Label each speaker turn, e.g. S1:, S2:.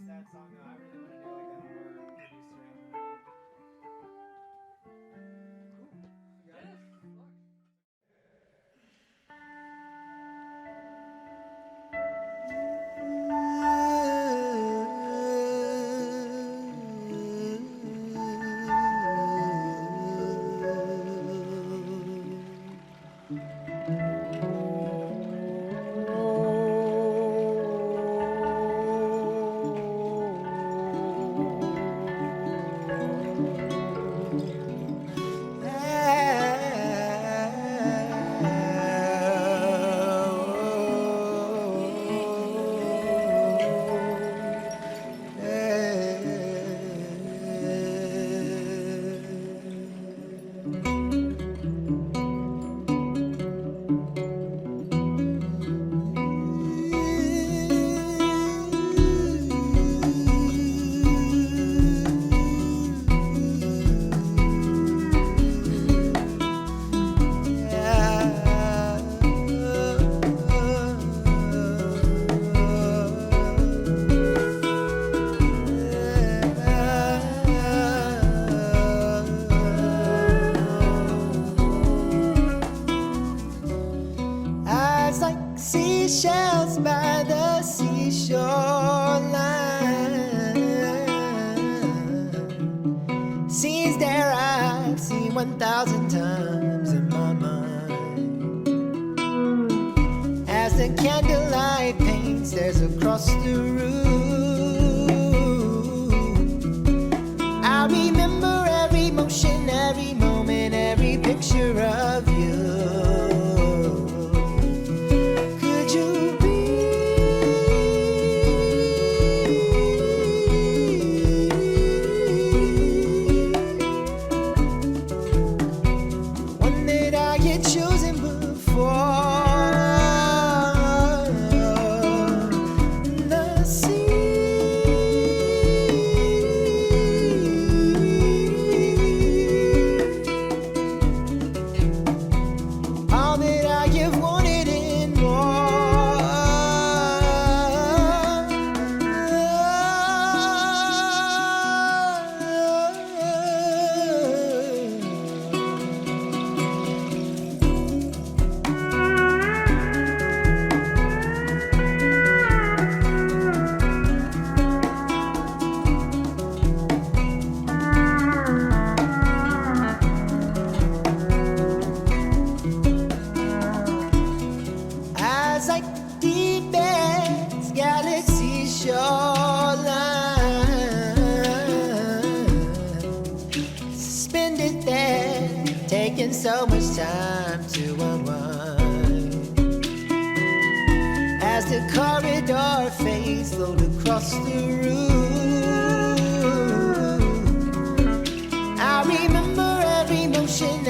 S1: sad song though. I really want to do like a more producer. Cool.
S2: Yeah, fuck.
S3: Eyes like seashells by the seashore line. Scenes there I've seen 1,000 times in my mind. As the candlelight paints stares across the room, I remember every motion, every moment, every picture of you. Could you be one that I get chosen before the sea? All that I have wanted and eyes like deep as galaxy shoreline, suspended there, taking so much time to unwind. As the corridor fades, flowed across the room, I remember every motion,